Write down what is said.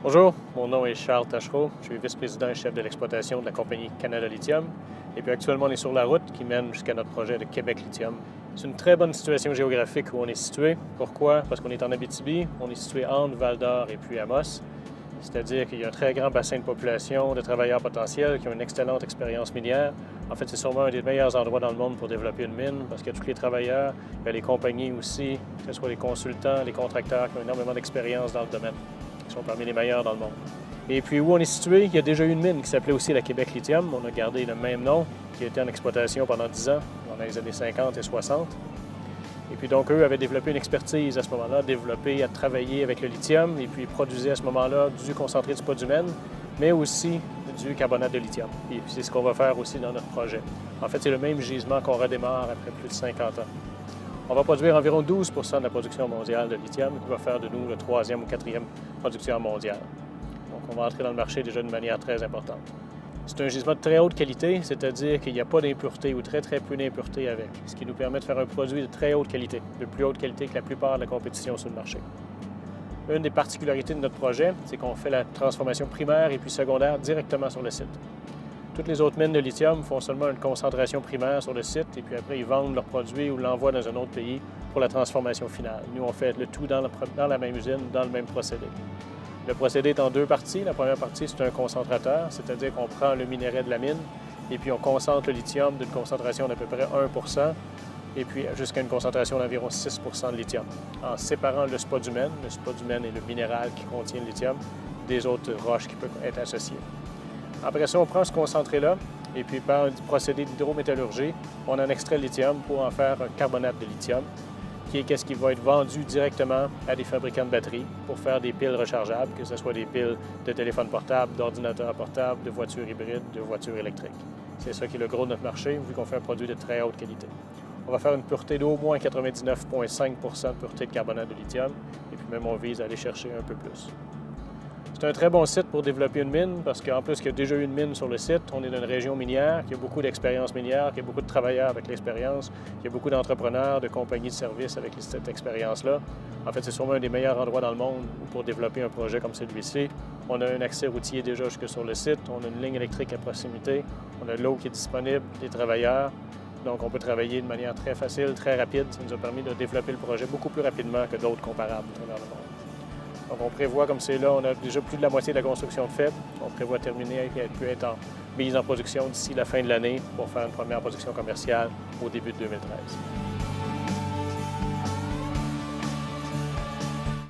Bonjour, mon nom est Charles Tachereau. Je suis vice-président et chef de l'exploitation de la compagnie Canada Lithium. Et puis actuellement, on est sur la route qui mène jusqu'à notre projet de Québec Lithium. C'est une très bonne situation géographique où on est situé. Pourquoi? Parce qu'on est en Abitibi, on est situé entre Val-d'Or et puis Amos. C'est-à-dire qu'il y a un très grand bassin de population, de travailleurs potentiels qui ont une excellente expérience minière. En fait, c'est sûrement un des meilleurs endroits dans le monde pour développer une mine parce qu'il y a tous les travailleurs, il y a les compagnies aussi, que ce soit les consultants, les contracteurs qui ont énormément d'expérience dans le domaine, qui sont parmi les meilleurs dans le monde. Et puis où on est situé, il y a déjà eu une mine qui s'appelait aussi la Québec Lithium. On a gardé le même nom, qui a été en exploitation pendant 10 ans, dans les années 50 et 60. Et puis donc, eux avaient développé une expertise à ce moment-là, développé à travailler avec le lithium, et puis produisaient à ce moment-là du concentré de spodumène, mais aussi du carbonate de lithium. Et puis c'est ce qu'on va faire aussi dans notre projet. En fait, c'est le même gisement qu'on redémarre après plus de 50 ans. On va produire environ 12 de la production mondiale de lithium, qui va faire de nous le troisième ou quatrième producteur mondial. Donc, on va entrer dans le marché déjà d'une manière très importante. C'est un gisement de très haute qualité, c'est-à-dire qu'il n'y a pas d'impuretés ou très peu d'impuretés avec, ce qui nous permet de faire un produit de très haute qualité, de plus haute qualité que la plupart de la compétition sur le marché. Une des particularités de notre projet, c'est qu'on fait la transformation primaire et puis secondaire directement sur le site. Toutes les autres mines de lithium font seulement une concentration primaire sur le site et puis après ils vendent leurs produits ou l'envoient dans un autre pays pour la transformation finale. Nous, on fait le tout dans la même usine, dans le même procédé. Le procédé est en deux parties. La première partie, c'est un concentrateur, c'est-à-dire qu'on prend le minerai de la mine et puis on concentre le lithium d'une concentration d'à peu près 1 et puis jusqu'à une concentration d'environ 6 de lithium, en séparant le spodumène. Le spodumène est le minéral qui contient le lithium des autres roches qui peuvent être associées. Après ça, on prend ce concentré-là et puis par un procédé d'hydrométallurgie, on en extrait le lithium pour en faire un carbonate de lithium, qui est qu'est-ce qui va être vendu directement à des fabricants de batteries pour faire des piles rechargeables, que ce soit des piles de téléphone portable, d'ordinateur portable, de voitures hybrides, de voitures électriques. C'est ça qui est le gros de notre marché, vu qu'on fait un produit de très haute qualité. On va faire une pureté d'au moins 99,5 de pureté de carbonate de lithium, et puis même on vise à aller chercher un peu plus. C'est un très bon site pour développer une mine parce qu'en plus qu'il y a déjà eu une mine sur le site, on est dans une région minière qui a beaucoup d'expérience minière, qui a beaucoup de travailleurs avec l'expérience, qui a beaucoup d'entrepreneurs, de compagnies de services avec cette expérience-là. En fait, c'est sûrement un des meilleurs endroits dans le monde pour développer un projet comme celui-ci. On a un accès routier déjà jusque sur le site, on a une ligne électrique à proximité, on a l'eau qui est disponible, des travailleurs. Donc, on peut travailler de manière très facile, très rapide. Ça nous a permis de développer le projet beaucoup plus rapidement que d'autres comparables à travers le monde. Donc, on prévoit, comme c'est là, on a déjà plus de la moitié de la construction de faite. On prévoit terminer et qu'elle peut être mise en production d'ici la fin de l'année pour faire une première production commerciale au début de 2013.